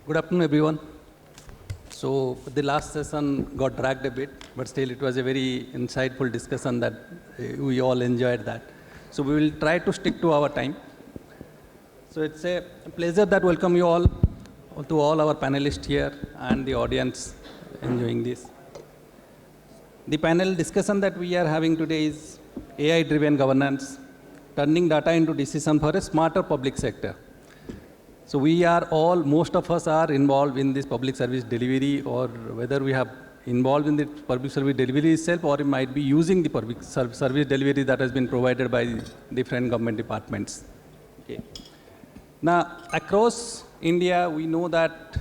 Good afternoon, everyone. So the last session got dragged a bit, but still it was a very insightful discussion that we all enjoyed that. So we will try to stick to our time. So it's a pleasure that welcome you all to all our panelists here and the audience enjoying this. The panel discussion that we are having today is AI-driven governance, turning data into decision for a smarter public sector. So we are all, most of us are involved in this public service delivery, or whether we have involved in the public service delivery itself, or it might be using the public service delivery that has been provided by different government departments. Okay. Now, across India, we know that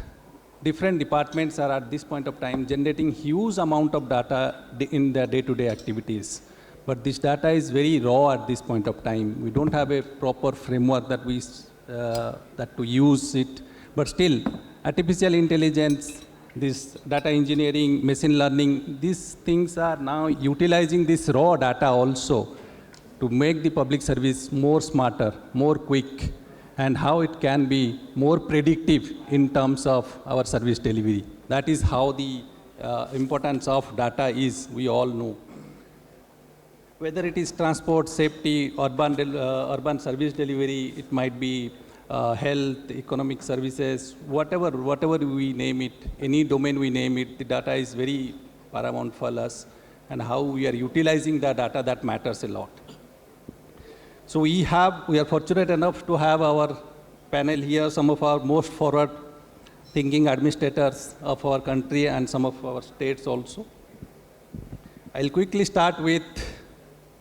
different departments are at this point of time generating huge amount of data in their day-to-day activities. But this data is very raw at this point of time. We don't have a proper framework that to use it. But still, artificial intelligence, this data engineering, machine learning, these things are now utilizing this raw data also to make the public service more smarter, more quick, and how it can be more predictive in terms of our service delivery. That is how the importance of data is, we all know. Whether it is transport, safety, urban service delivery, it might be health, economic services, whatever we name it, any domain we name it, the data is very paramount for us, and how we are utilizing the data, that matters a lot. So we are fortunate enough to have our panel here, some of our most forward-thinking administrators of our country and some of our states also. I'll quickly start with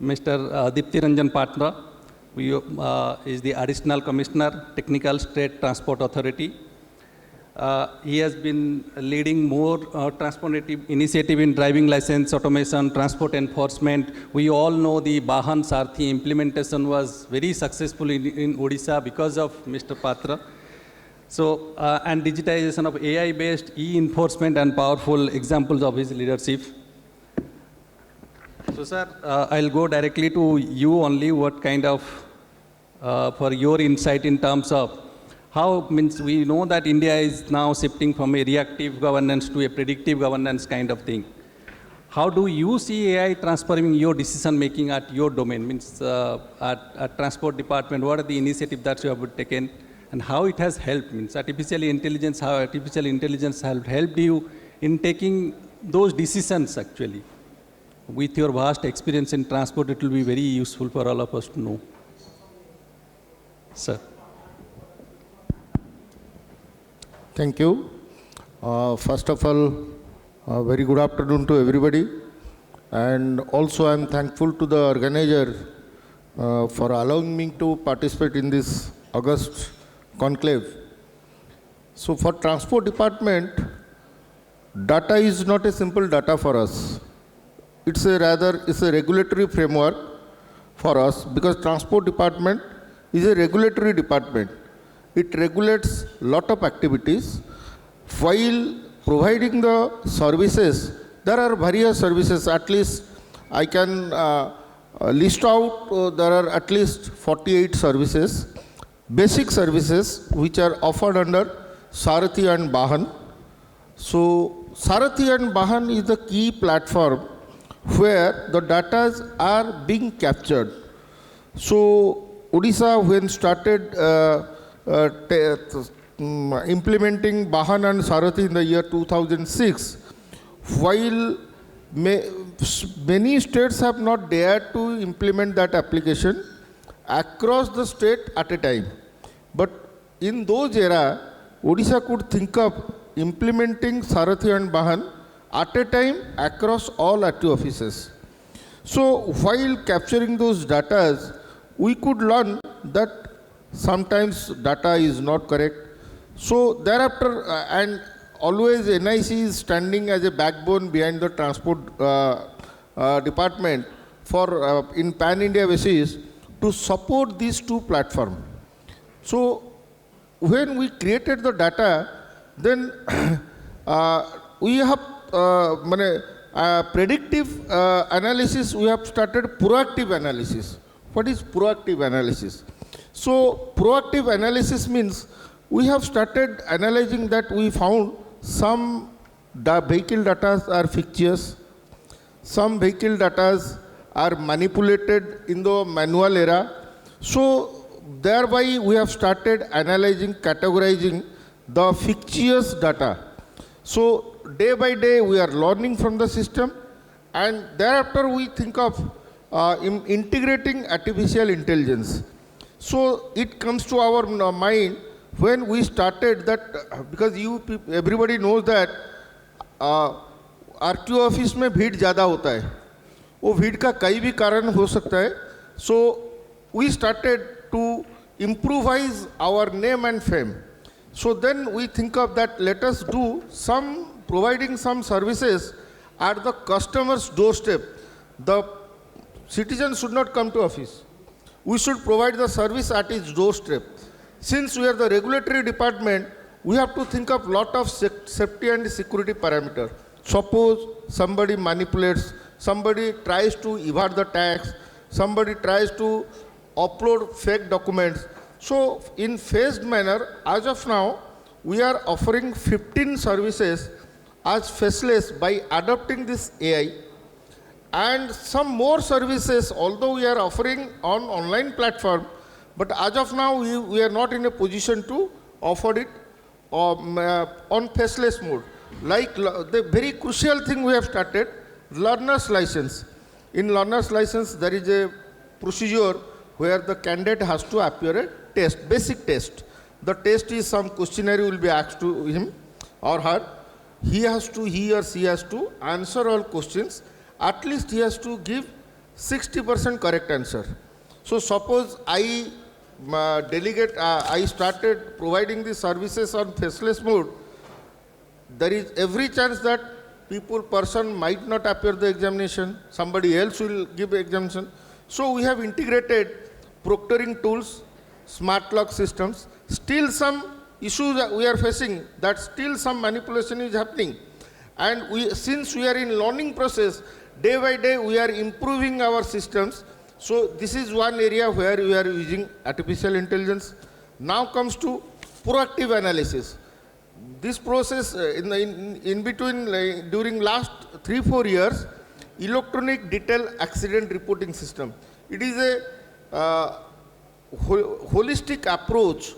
Mr. Dipti Ranjan Patra, who is the Additional Commissioner, Technical State Transport Authority. He has been leading more transformative initiative in driving license, automation, transport enforcement. We all know the Vahan Sarthi implementation was very successful in Odisha because of Mr. Patra. So, and digitization of AI-based e-enforcement and powerful examples of his leadership. So, sir, I'll go directly to you only. What kind of, for your insight in terms of how, means we know that India is now shifting from a reactive governance to a predictive governance kind of thing. How do you see AI transforming your decision making at your domain? Means at transport department, what are the initiatives that you have taken, and how it has helped? Means artificial intelligence, how artificial intelligence has helped you in taking those decisions actually? With your vast experience in transport, it will be very useful for all of us to know. Sir. Thank you. First of all, very good afternoon to everybody. And also I'm thankful to the organizer for allowing me to participate in this August conclave. So for transport department, data is not a simple data for us. It's a regulatory framework for us, because transport department is a regulatory department. It regulates lot of activities. While providing the services, there are various services. At least I can list out, there are at least 48 services, basic services which are offered under Sarathi and Vahan. So Sarathi and Vahan is the key platform where the data are being captured. So Odisha, when started implementing Vahan and Sarathi in the year 2006, while many states have not dared to implement that application across the state at a time. But in those era, Odisha could think of implementing Sarathi and Vahan at a time across all active offices. So while capturing those data, we could learn that sometimes data is not correct. So thereafter, and always NIC is standing as a backbone behind the transport department for in pan-India basis to support these two platforms. So when we created the data, then we have predictive analysis, we have started proactive analysis. What is proactive analysis? So proactive analysis means we have started analyzing that. We found some vehicle data are fictitious, some vehicle data are manipulated in the manual era. So thereby we have started analyzing, categorizing the fictitious data. So day by day we are learning from the system, and thereafter we think of integrating artificial intelligence. So it comes to our mind when we started that, because everybody knows that RTO office में भीड़ ज़्यादा होता है, वो भीड़ का कई भी कारण हो सकता है. So we started to improvise our name and fame. So then we think of that, let us do providing some services at the customer's doorstep. The citizen should not come to office. We should provide the service at his doorstep. Since we are the regulatory department, we have to think of lot of safety and security parameters. Suppose somebody manipulates, somebody tries to evade the tax, somebody tries to upload fake documents. So in phased manner, as of now, we are offering 15 services as faceless by adopting this AI, and some more services, although we are offering on online platform, but as of now we are not in a position to offer it on faceless mode. Like the very crucial thing we have started, learner's license. In learner's license there is a procedure where the candidate has to appear a test, basic test. The test is some questionnaire will be asked to him or her. He or she has to answer all questions. At least he has to give 60% correct answer. So suppose I started providing the services on faceless mode, there is every chance that person might not appear the examination, somebody else will give examination. So we have integrated proctoring tools, smart lock systems. Still some issues that we are facing, that still some manipulation is happening. And since we are in learning process, day by day we are improving our systems. So this is one area where we are using artificial intelligence. Now comes to proactive analysis. This process in between, during last 3-4 years, electronic detail accident reporting system. It is a holistic approach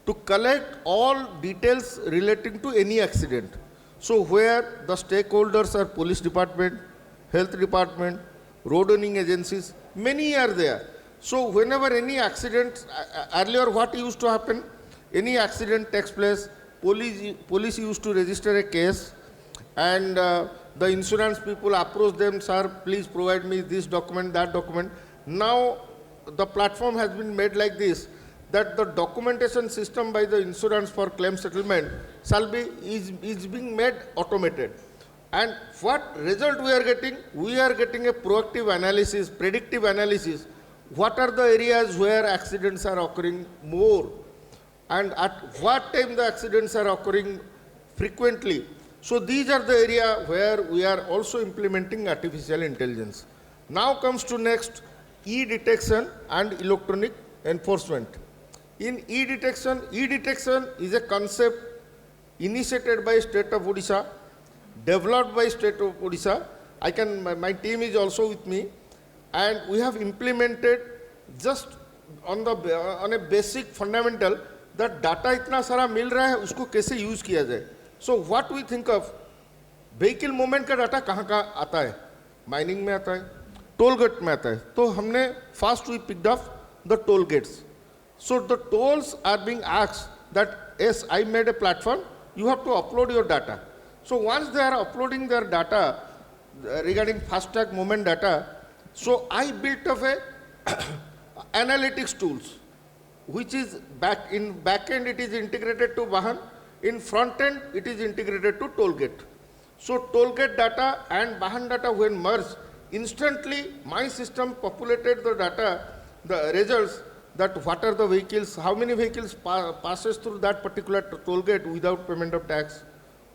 to collect all details relating to any accident. So where the stakeholders are police department, health department, road owning agencies, many are there. So whenever any accident, earlier what used to happen, any accident takes place, police used to register a case, and the insurance people approach them, sir, please provide me this document, that document. Now the platform has been made like this, that the documentation system by the insurance for claim settlement is being made automated. And what result we are getting? We are getting a proactive analysis, predictive analysis. What are the areas where accidents are occurring more? And at what time the accidents are occurring frequently? So these are the areas where we are also implementing artificial intelligence. Now comes to next, e-detection and electronic enforcement. In e-detection is a concept initiated by State of Odisha, developed by State of Odisha. My team is also with me, and we have implemented just on a basic fundamental that data itna sara mil raha hai, usko kaise use kiya jaye. So what we think of, vehicle movement का data कहाँ आता है? Mining में आता है, toll gate में आता है. तो हमने first we picked up the toll gates. So the tolls are being asked that, yes, I made a platform, you have to upload your data. So once they are uploading their data regarding FASTag movement data, so I built up a analytics tools, which is back end it is integrated to Vahan, in front end it is integrated to toll gate. So toll gate data and Vahan data when merged, instantly my system populated the data, the results, that what are the vehicles, how many vehicles passes through that particular toll gate without payment of tax,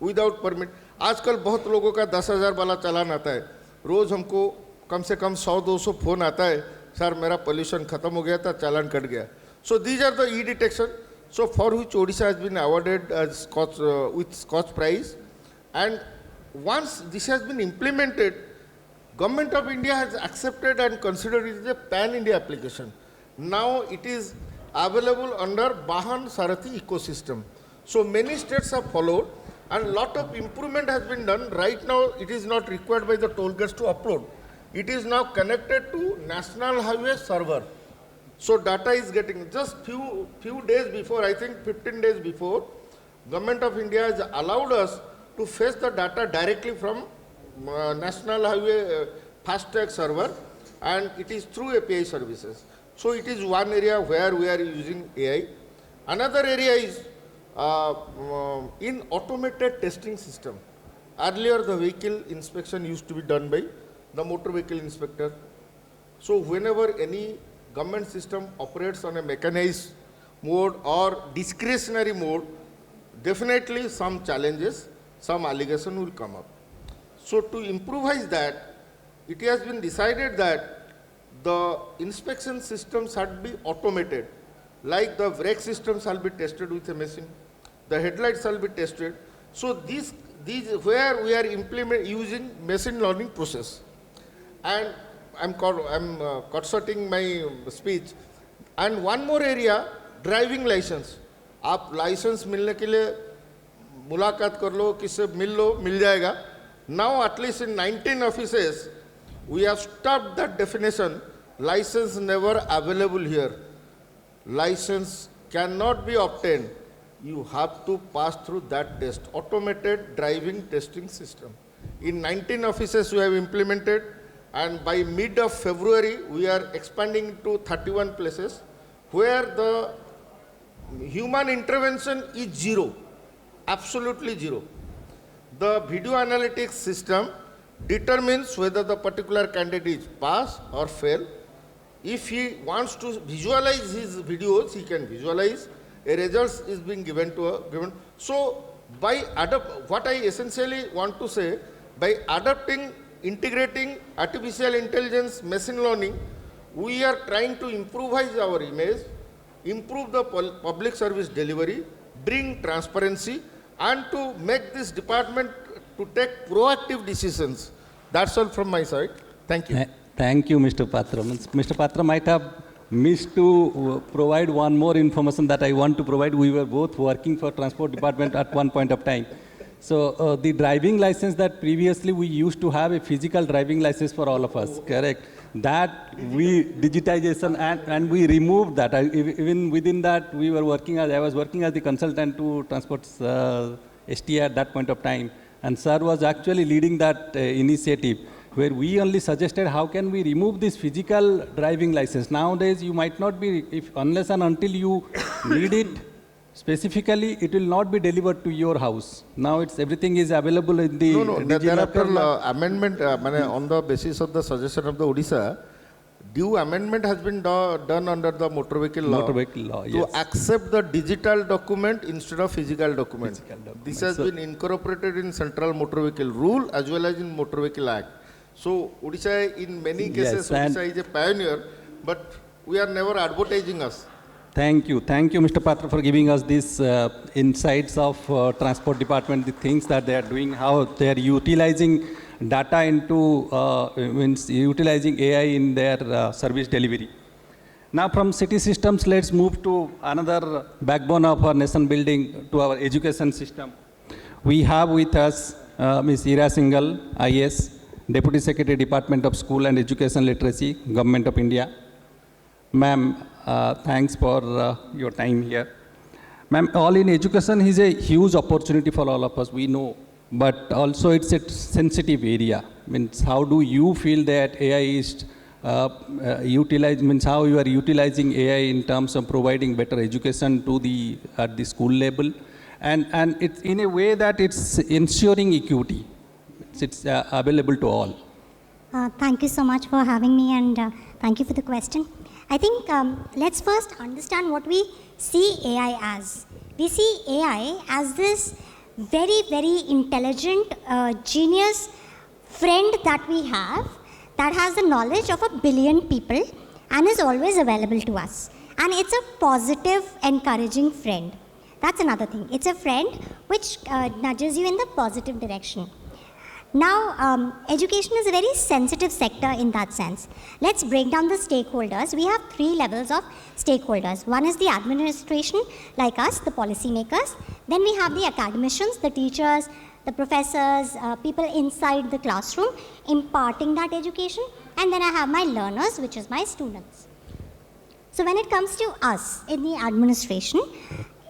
without permit. आजकल बहुत लोगों का 10,000 वाला चालान आता है, रोज हमको कम से कम 100-200 phone आता है, सर मेरा पोल्यूशन खत्म हो गया था, चालान कट गया. So these are the e-detection. So for which Odisha has been awarded with Scotch Prize. And once this has been implemented, Government of India has accepted and considered it as a pan-India application. Now it is available under Bahan Sarathi ecosystem. So many states have followed and lot of improvement has been done. Right now it is not required by the toll gates to upload. It is now connected to National Highway server. So data is getting, just few days before, I think 15 days before, Government of India has allowed us to fetch the data directly from National Highway FASTag server, and it is through API services. So it is one area where we are using AI. Another area is in automated testing system. Earlier the vehicle inspection used to be done by the motor vehicle inspector. So whenever any government system operates on a mechanized mode or discretionary mode, definitely some challenges, some allegation will come up. So to improvise that, it has been decided that the inspection systems should be automated. Like the brake system shall be tested with a machine, the headlights shall be tested. So these where we are using machine learning process. And I'm cut-shorting my speech. And one more area, driving license. आप license मिलने के लिए मुलाकात कर लो, किससे मिल जाएगा. Now at least in 19 offices, we have stopped that definition. License never available here. License cannot be obtained. You have to pass through that test, automated driving testing system. In 19 offices we have implemented, and by mid of February we are expanding to 31 places where the human intervention is zero, absolutely zero. The video analytics system determines whether the particular candidate is pass or fail. If he wants to visualize his videos, he can visualize. A result is being given. So by what I essentially want to say, by adopting, integrating artificial intelligence, machine learning, we are trying to improvise our image, improve the public service delivery, bring transparency, and to make this department to take proactive decisions. That's all from my side. Thank you. Thank you, Mr. Patra. Mr. Patra might have missed to provide one more information that I want to provide. We were both working for Transport Department at one point of time. So the driving license that previously we used to have a physical driving license for all of us, correct? That we digitization and we removed that. Even within that, we were working as, I was working as the consultant to Transport STA at that point of time. And sir was actually leading that initiative, where we only suggested how can we remove this physical driving license. Nowadays, you might not be, unless and until you need it specifically, it will not be delivered to your house. Now everything is available in the thereafter amendment on the basis of the suggestion of the Odisha, due amendment has been done under the motor vehicle law, to accept the digital document instead of physical document. This has been incorporated in Central Motor Vehicle Rule as well as in Motor Vehicle Act. So Odisha, in many cases, Odisha is a pioneer, but we are never advertising us. Thank you, Mr. Patra, for giving us these insights of Transport Department, the things that they are doing, how they are utilizing data into, utilizing AI in their service delivery. Now from city systems, let's move to another backbone of our nation building, to our education system. We have with us Ms. Singhal, IS, Deputy Secretary, Department of School and Education Literacy, Government of India. Ma'am, thanks for your time here. Ma'am, all in education is a huge opportunity for all of us, we know, but also it's a sensitive area. Means how do you feel that AI is utilized, means how you are utilizing AI in terms of providing better education to at the school level, and it's in a way that it's ensuring equity. It's available to all. Thank you so much for having me, and thank you for the question. I think let's first understand what we see AI as. We see AI as this very, very intelligent, genius friend that we have that has the knowledge of 1 billion people and is always available to us. And it's a positive, encouraging friend. That's another thing. It's a friend which nudges you in the positive direction. Now, education is a very sensitive sector in that sense. Let's break down the stakeholders. We have 3 levels of stakeholders. One is the administration, like us, the policymakers. Then we have the academicians, the teachers, the professors, people inside the classroom imparting that education. And then I have my learners, which is my students. So when it comes to us in the administration,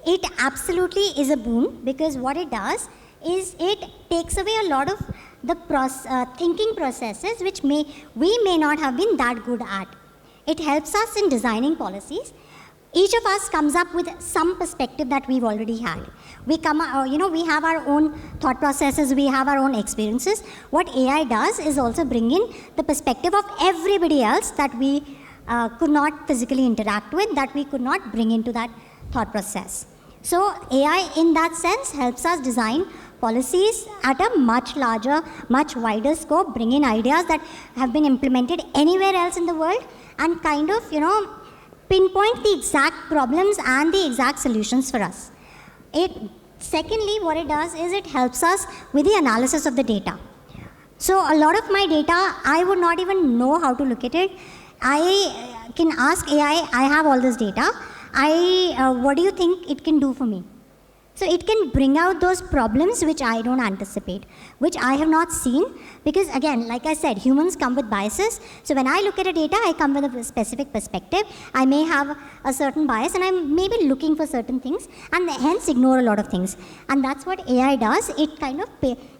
it absolutely is a boon, because what it does is it takes away a lot of the thinking processes which we may not have been that good at. It helps us in designing policies. Each of us comes up with some perspective that we've already had. We we have our own thought processes, we have our own experiences. What AI does is also bring in the perspective of everybody else that we could not physically interact with, that we could not bring into that thought process. So AI in that sense helps us design policies at a much larger, much wider scope, bring in ideas that have been implemented anywhere else in the world, and kind of, pinpoint the exact problems and the exact solutions for us. Secondly, what it does is it helps us with the analysis of the data. So a lot of my data, I would not even know how to look at it. I can ask AI, I have all this data. What do you think it can do for me? So it can bring out those problems which I don't anticipate, which I have not seen, because again, like I said, humans come with biases. So when I look at a data, I come with a specific perspective. I may have a certain bias and I'm maybe looking for certain things and hence ignore a lot of things. And that's what AI does. It kind of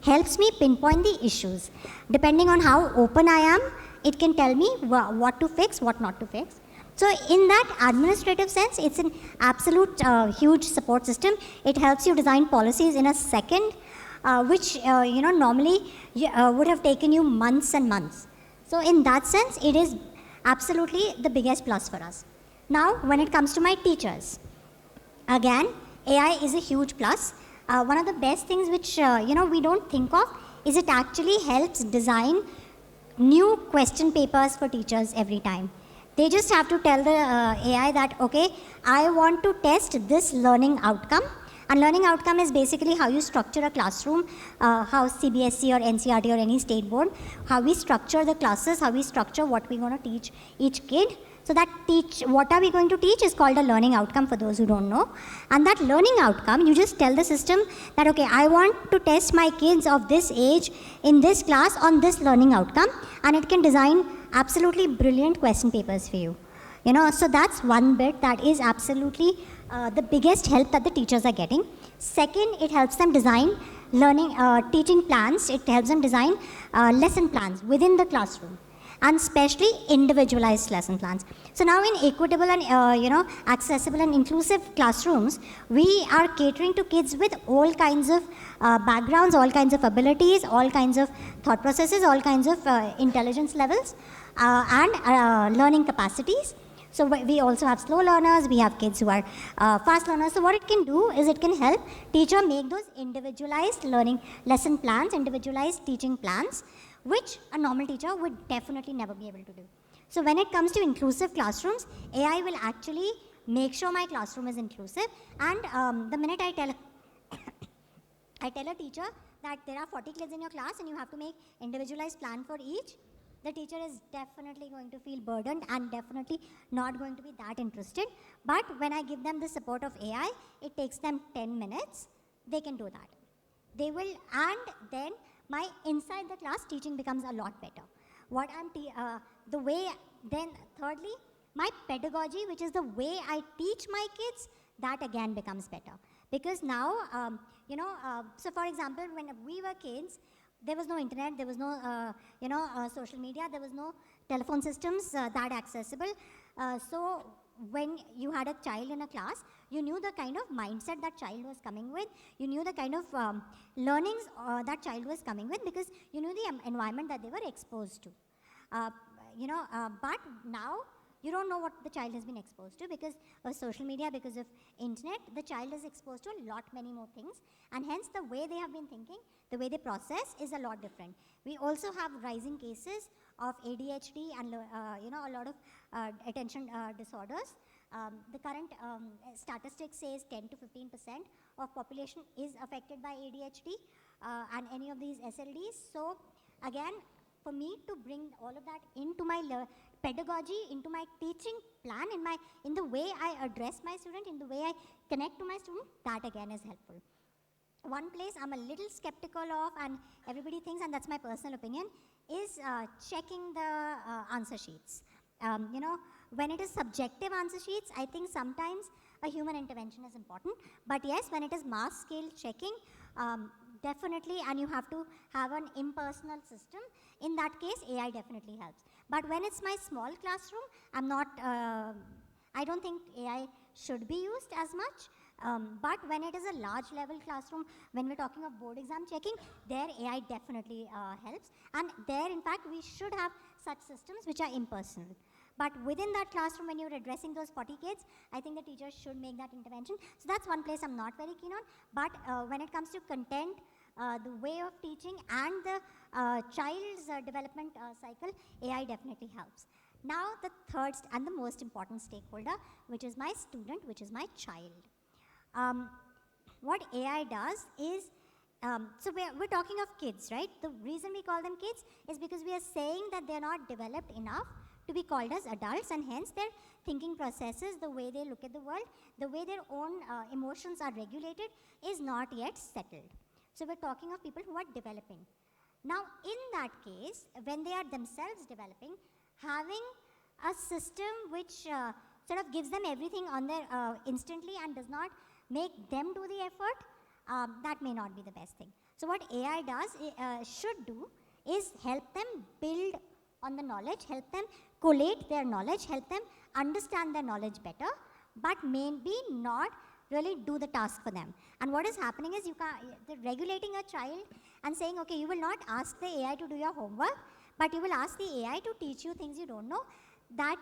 helps me pinpoint the issues. Depending on how open I am, it can tell me what to fix, what not to fix. So in that administrative sense, it's an absolute huge support system. It helps you design policies in a second, which normally would have taken you months and months. So in that sense, it is absolutely the biggest plus for us. Now, when it comes to my teachers, again, AI is a huge plus. One of the best things which we don't think of is it actually helps design new question papers for teachers every time. They just have to tell the AI that, okay, I want to test this learning outcome. And learning outcome is basically how you structure a classroom, how CBSE or NCERT or any state board, how we structure the classes, how we structure what we're going to teach each kid. So that what are we going to teach is called a learning outcome for those who don't know. And that learning outcome, you just tell the system that, okay, I want to test my kids of this age in this class on this learning outcome. And it can design absolutely brilliant question papers for you. So that's one bit that is absolutely the biggest help that the teachers are getting. Second, it helps them design teaching plans. It helps them design lesson plans within the classroom, and especially individualized lesson plans. So now in equitable and accessible and inclusive classrooms, we are catering to kids with all kinds of backgrounds, all kinds of abilities, all kinds of thought processes, all kinds of intelligence levels and learning capacities. So we also have slow learners, we have kids who are fast learners. So what it can do is it can help teacher make those individualized learning lesson plans, individualized teaching plans, which a normal teacher would definitely never be able to do. So when it comes to inclusive classrooms, AI will actually make sure my classroom is inclusive. And the minute I tell a teacher that there are 40 kids in your class and you have to make individualized plan for each, the teacher is definitely going to feel burdened and definitely not going to be that interested. But when I give them the support of AI, it takes them 10 minutes. They can do that. They will, and then my inside the class teaching becomes a lot better. Then thirdly, my pedagogy, which is the way I teach my kids, that again becomes better. Because now, so for example, when we were kids, there was no internet, there was no, social media, there was no telephone systems that accessible. So when you had a child in a class, you knew the kind of mindset that child was coming with. You knew the kind of learnings that child was coming with, because you knew the environment that they were exposed to. But now you don't know what the child has been exposed to because of social media, because of internet. The child is exposed to many more things, and hence the way they have been thinking, the way they process is a lot different. We also have rising cases of ADHD and a lot of attention disorders The current statistics says 10 to 15% of population is affected by ADHD and any of these SLDs. So again, for me to bring all of that into my pedagogy, into my teaching plan, in the way I address my student, in the way I connect to my student, that again is helpful. One place I'm a little skeptical of, and everybody thinks, and that's my personal opinion, is checking the answer sheets. When it is subjective answer sheets, I think sometimes a human intervention is important. But yes, when it is mass scale checking, definitely, and you have to have an impersonal system, in that case, AI definitely helps. But when it's my small classroom, I don't think AI should be used as much. But when it is a large level classroom, when we're talking of board exam checking, there AI definitely helps. And there, in fact, we should have such systems which are impersonal. But within that classroom, when you're addressing those 40 kids, I think the teachers should make that intervention. So that's one place I'm not very keen on. But when it comes to content, the way of teaching, and the child's development cycle, AI definitely helps. Now, the third and the most important stakeholder, which is my student, which is my child. What AI does is, so we're talking of kids, right? The reason we call them kids is because we are saying that they're not developed enough to be called as adults, and hence their thinking processes, the way they look at the world, the way their own emotions are regulated is not yet settled. So we're talking of people who are developing. Now, in that case, when they are themselves developing, having a system which sort of gives them everything on their instantly and does not make them do the effort, that may not be the best thing. So what AI does, should do, is help them build on the knowledge, help them collate their knowledge, help them understand their knowledge better, but maybe not really do the task for them. And what is happening is they're regulating a child and saying, okay, you will not ask the AI to do your homework, but you will ask the AI to teach you things you don't know. That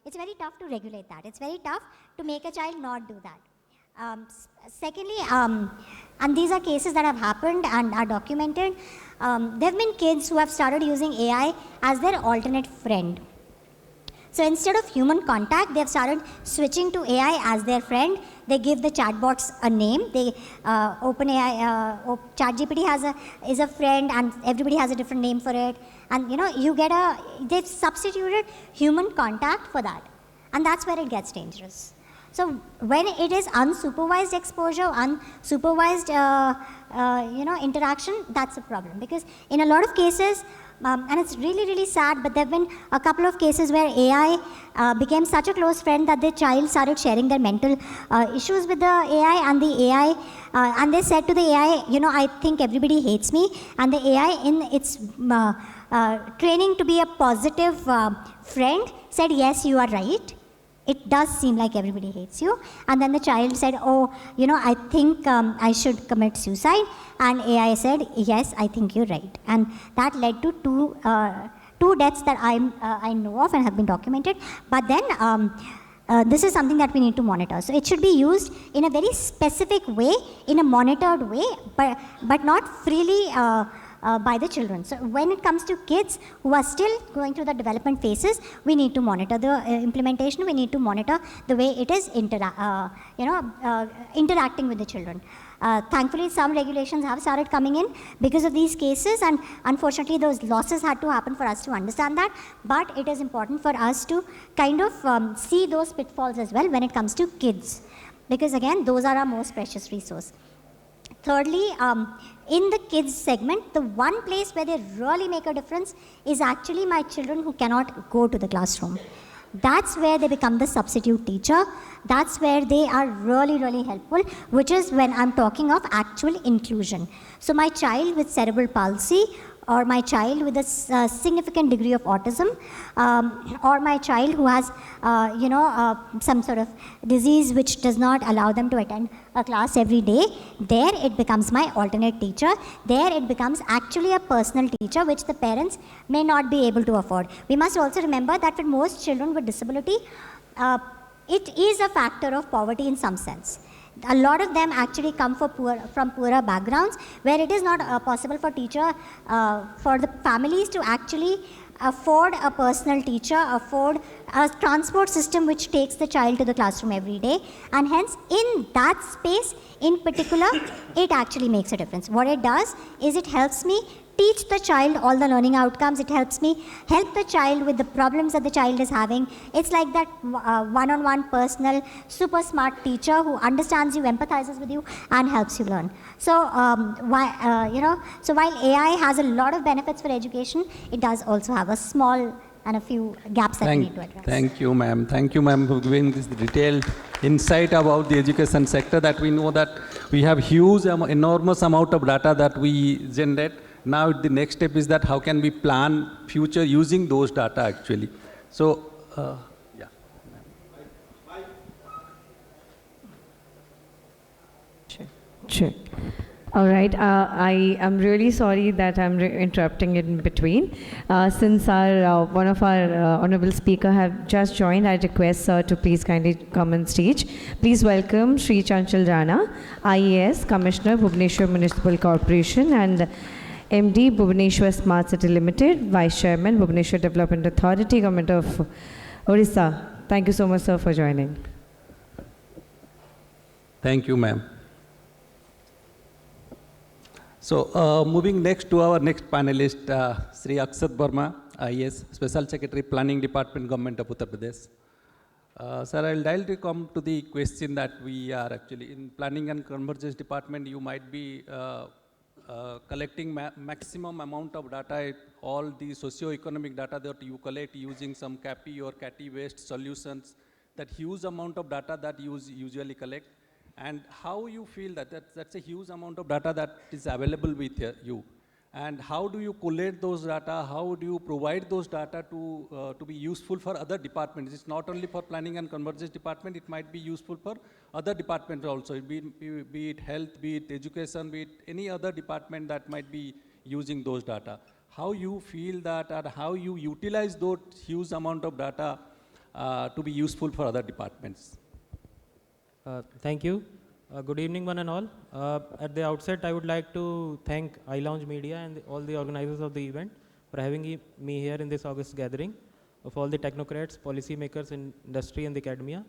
it's very tough to regulate that. It's very tough to make a child not do that. Secondly, and these are cases that have happened and are documented, there have been kids who have started using AI as their alternate friend. So instead of human contact, they have started switching to AI as their friend. They give the chatbots a name. They ChatGPT is a friend, and everybody has a different name for it. And they've substituted human contact for that, and that's where it gets dangerous. So when it is unsupervised exposure, unsupervised interaction, that's a problem, because in a lot of cases, and it's really, really sad, but there have been a couple of cases where AI became such a close friend that the child started sharing their mental issues with the AI, and the AI, and they said to the AI, I think everybody hates me, and the AI, in its training to be a positive friend, said, yes, you are right. It does seem like everybody hates you. And then the child said, oh, I think I should commit suicide. And AI said, yes, I think you're right. And that led to two deaths that I know of and have been documented. But then this is something that we need to monitor. So it should be used in a very specific way, in a monitored way, but not freely by the children. So when it comes to kids who are still going through the development phases, we need to monitor the implementation. We need to monitor the way it is interacting with the children. Thankfully, some regulations have started coming in because of these cases, and unfortunately those losses had to happen for us to understand that. But it is important for us to kind of see those pitfalls as well when it comes to kids, because again, those are our most precious resource. Thirdly, in the kids segment, the one place where they really make a difference is actually my children who cannot go to the classroom. That's where they become the substitute teacher. That's where they are really, really helpful, which is when I'm talking of actual inclusion. So my child with cerebral palsy, or my child with a significant degree of autism, or my child who has, some sort of disease which does not allow them to attend a class every day, there it becomes my alternate teacher. There it becomes actually a personal teacher, which the parents may not be able to afford. We must also remember that for most children with disability, it is a factor of poverty in some sense. A lot of them actually come from poorer backgrounds, where it is not possible for the families to actually afford a personal teacher, afford a transport system which takes the child to the classroom every day, and hence in that space in particular, it actually makes a difference. What it does is it helps me teach the child all the learning outcomes. It helps me help the child with the problems that the child is having. It's like that one-on-one personal, super smart teacher who understands you, empathizes with you, and helps you learn. So, so while AI has a lot of benefits for education, it does also have a small and a few gaps that we need to address. Thank you, ma'am. Thank you, ma'am, for giving this detailed insight about the education sector, that we know that we have huge, enormous amount of data that we generate. Now the next step is that how can we plan future using those data actually. So, yeah. Sure. All right. I am really sorry that I'm interrupting in between. Since our one of our honorable speaker have just joined, I request sir to please kindly come on stage. Please welcome Shri Chanchal Rana, IAS Commissioner, Bhubaneswar Municipal Corporation, and MD, Bhubaneswar Smart City Limited, Vice Chairman, Bhubaneswar Development Authority, Government of Odisha. Thank you so much, sir, for joining. Thank you, ma'am. So, moving next to our next panelist, Sri Akshat Verma, IAS, Special Secretary, Planning Department, Government of Uttar Pradesh. Sir, I'll directly come to the question that we are actually in Planning and Convergence Department. You might be collecting maximum amount of data, all the socio-economic data that you collect using some CAPI or CATI-based solutions, that huge amount of data that you usually collect, and how you feel that that's a huge amount of data that is available with you, and how do you collect those data, how do you provide those data to be useful for other departments? It's not only for Planning and Convergence Department, it might be useful for other departments also, be it health, be it education, be it any other department that might be using those data. How you feel that, or how you utilize those huge amount of data to be useful for other departments? Thank you. Good evening, one and all. At the outset, I would like to thank iLounge Media and all the organizers of the event for having me here in this August gathering of all the technocrats, policymakers in industry and the academia.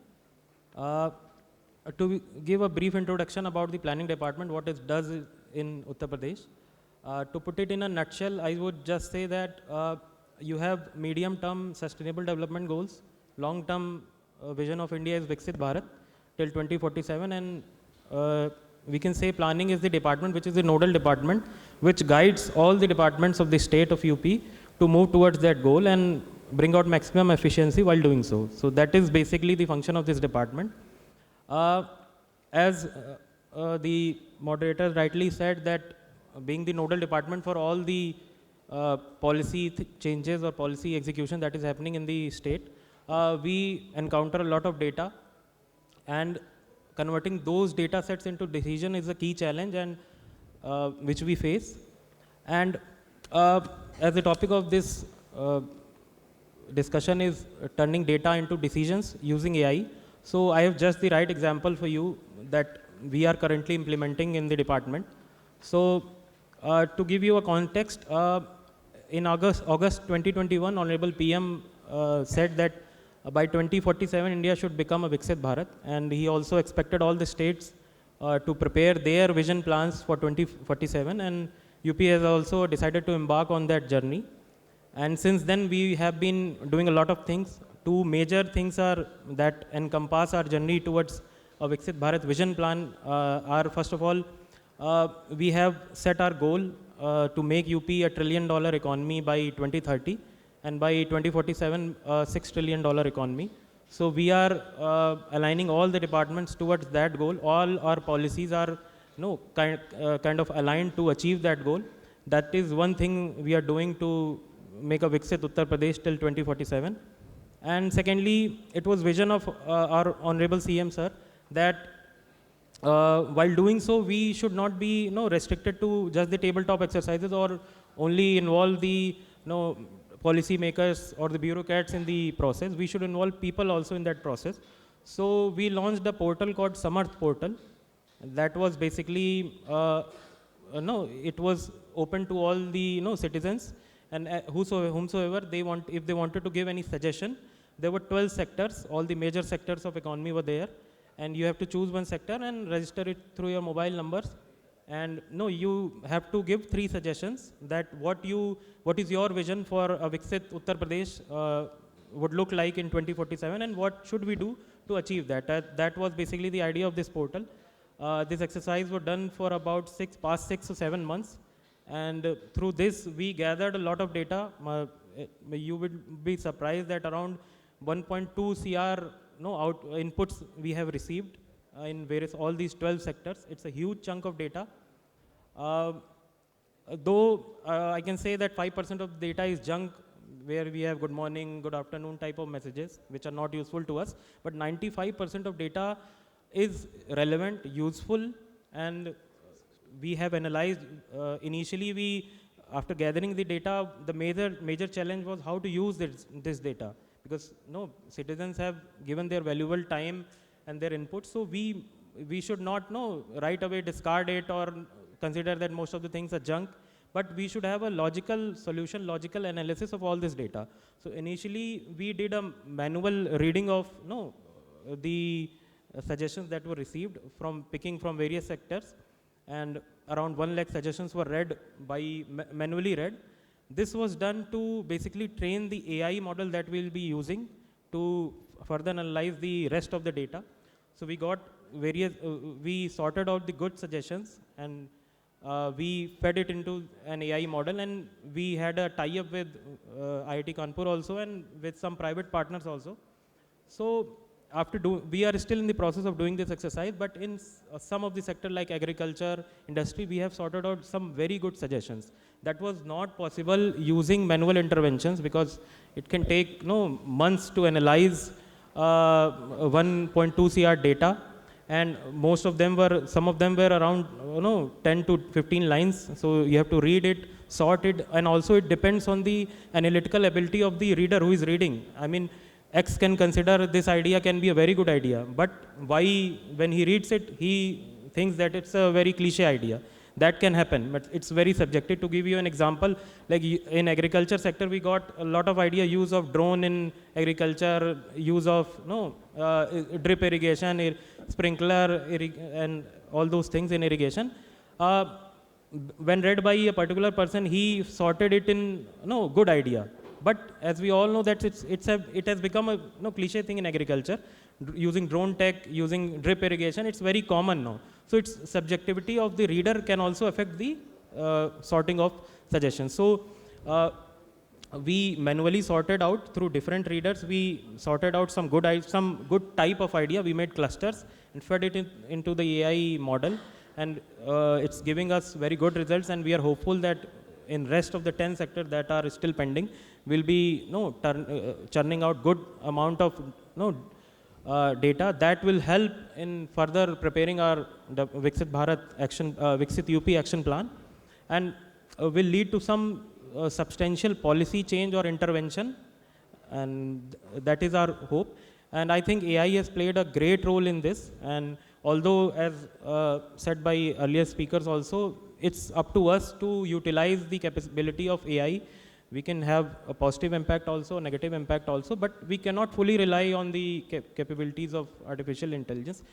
To give a brief introduction about the planning department, what it does in Uttar Pradesh. To put it in a nutshell, I would just say that you have medium-term sustainable development goals. Long-term vision of India is Viksit Bharat till 2047, and we can say planning is the department which is the nodal department which guides all the departments of the state of UP to move towards that goal and bring out maximum efficiency while doing so. So that is basically the function of this department. As the moderator rightly said, that being the nodal department for all the policy changes or policy execution that is happening in the state, we encounter a lot of data, and converting those data sets into decision is a key challenge, and which we face. And as the topic of this discussion is turning data into decisions using AI, so I have just the right example for you that we are currently implementing in the department. So to give you a context, in August 2021, Honorable PM said that by 2047, India should become a Viksit Bharat, and he also expected all the states to prepare their vision plans for 2047, and UP has also decided to embark on that journey. And since then, we have been doing a lot of things. Two major things are that encompass our journey towards a Viksit Bharat vision plan are, first of all, we have set our goal to make UP a $1 trillion economy by 2030. And by 2047, $6 trillion economy. So we are aligning all the departments towards that goal. All our policies are kind of aligned to achieve that goal. That is one thing we are doing to make a Viksit Uttar Pradesh till 2047. And secondly, it was vision of our Honorable CM, sir, that while doing so, we should not be restricted to just the tabletop exercises or only involve the policy makers or the bureaucrats in the process. We should involve people also in that process. So we launched a portal called Samarth Portal. That was basically, it was open to all the citizens, and whomsoever they want, if they wanted to give any suggestion, there were 12 sectors, all the major sectors of economy were there, and you have to choose one sector and register it through your mobile numbers. And no, you have to give 3 suggestions that what is your vision for a Viksit Uttar Pradesh would look like in 2047, and what should we do to achieve that. That was basically the idea of this portal. This exercise was done for about 6 to 7 months, and through this we gathered a lot of data. You would be surprised that around 1.2 CR inputs we have received in various all these 12 sectors. It's a huge chunk of data. Though I can say that 5% of data is junk, where we have good morning, good afternoon type of messages, which are not useful to us. But 95% of data is relevant, useful, and we have analyzed. Initially, after gathering the data, the major challenge was how to use this data, because citizens have given their valuable time and their input. So we should not right away discard it or consider that most of the things are junk. But we should have a logical solution, logical analysis of all this data. So initially, we did a manual reading of the suggestions that were received picking from various sectors, and around 1 lakh suggestions were read manually read. This was done to basically train the AI model that we'll be using to further analyze the rest of the data. So we got we sorted out the good suggestions, and we fed it into an AI model, and we had a tie-up with IIT Kanpur also, and with some private partners also. So we are still in the process of doing this exercise, but in some of the sector like agriculture, industry, we have sorted out some very good suggestions. That was not possible using manual interventions, because it can take months to analyze 1.2 CR data. And some of them were around 10 to 15 lines. So you have to read it, sort it, and also it depends on the analytical ability of the reader who is reading. I mean, X can consider this idea can be a very good idea, but Y, when he reads it, he thinks that it's a very cliche idea. That can happen, but it's very subjective. To give you an example, like in agriculture sector, we got a lot of idea, use of drone in agriculture, use of drip irrigation, sprinkler, and all those things in irrigation. When read by a particular person, he sorted it in good idea. But as we all know that it has become a cliche thing in agriculture, using drone tech, using drip irrigation, it's very common now. So its subjectivity of the reader can also affect the sorting of suggestions. So we manually sorted out through different readers. We sorted out some good type of idea. We made clusters and fed it into the AI model, and it's giving us very good results. And we are hopeful that in rest of the 10 sectors that are still pending, we'll be churning out good amount of data that will help in further preparing our Viksit Bharat action, Viksit UP action plan, and will lead to some substantial policy change or intervention, and that is our hope. And I think AI has played a great role in this, and although as said by earlier speakers also, it's up to us to utilize the capability of AI. We can have a positive impact also, negative impact also, but we cannot fully rely on the capabilities of artificial intelligence.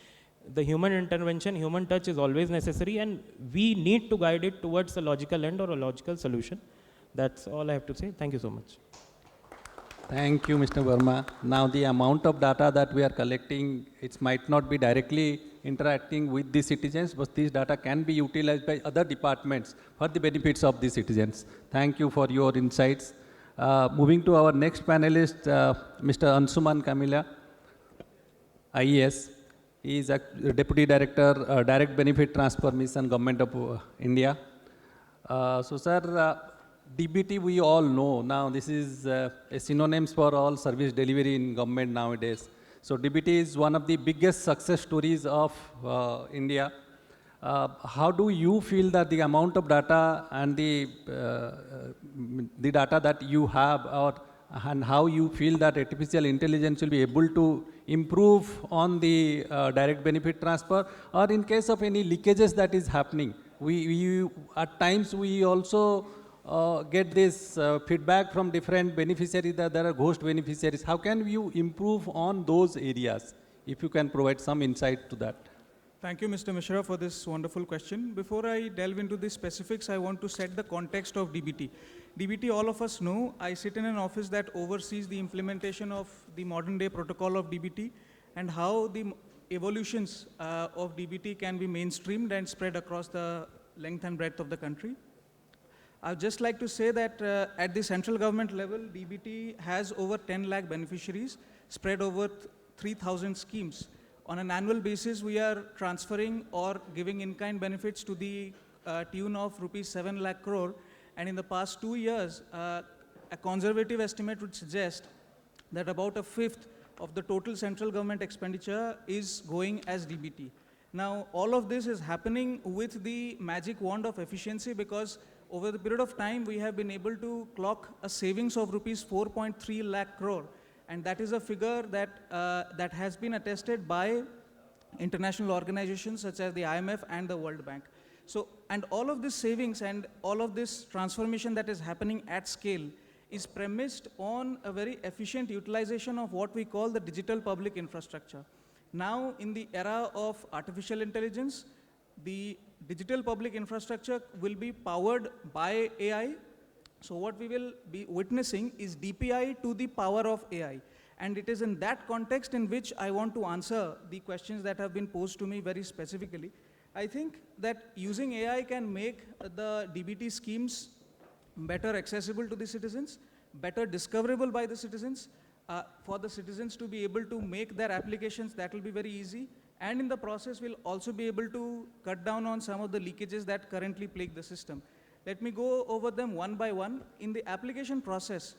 The human intervention, human touch is always necessary, and we need to guide it towards a logical end or a logical solution. That's all I have to say. Thank you so much. Thank you, Mr. Verma. Now, the amount of data that we are collecting, it might not be directly interacting with the citizens, but this data can be utilized by other departments for the benefits of the citizens. Thank you for your insights. Moving to our next panelist, Mr. Ansuman Kamila, IES. He is a Deputy Director, Direct Benefit Transfer Mission, Government of India. So, sir, DBT we all know. Now, this is a synonym for all service delivery in government nowadays. So DBT is one of the biggest success stories of India. How do you feel that the amount of data and the data that you have, and how you feel that artificial intelligence will be able to improve on the direct benefit transfer, or in case of any leakages that is happening? At times we also get this feedback from different beneficiaries that there are ghost beneficiaries. How can you improve on those areas? If you can provide some insight to that. Thank you, Mr. Mishra, for this wonderful question. Before I delve into the specifics, I want to set the context of DBT. DBT, all of us know, I sit in an office that oversees the implementation of the modern day protocol of DBT and how the evolutions of DBT can be mainstreamed and spread across the length and breadth of the country. I would just like to say that at the central government level, DBT has over 10 lakh beneficiaries spread over 3,000 schemes. On an annual basis, we are transferring or giving in-kind benefits to the tune of rupees 7 lakh crore. And in the past 2 years, a conservative estimate would suggest that about a fifth of the total central government expenditure is going as DBT. Now, all of this is happening with the magic wand of efficiency because over the period of time, we have been able to clock a savings of rupees 4.3 lakh crore. And that is a figure that, that has been attested by international organizations such as the IMF and the World Bank. So, and all of this savings and all of this transformation that is happening at scale is premised on a very efficient utilization of what we call the digital public infrastructure. Now, in the era of artificial intelligence, the digital public infrastructure will be powered by AI. So what we will be witnessing is DPI to the power of AI. And it is in that context in which I want to answer the questions that have been posed to me very specifically. I think that using AI can make the DBT schemes better accessible to the citizens, better discoverable by the citizens, for the citizens to be able to make their applications. That will be very easy. And in the process, we'll also be able to cut down on some of the leakages that currently plague the system. Let me go over them one by one. In the application process,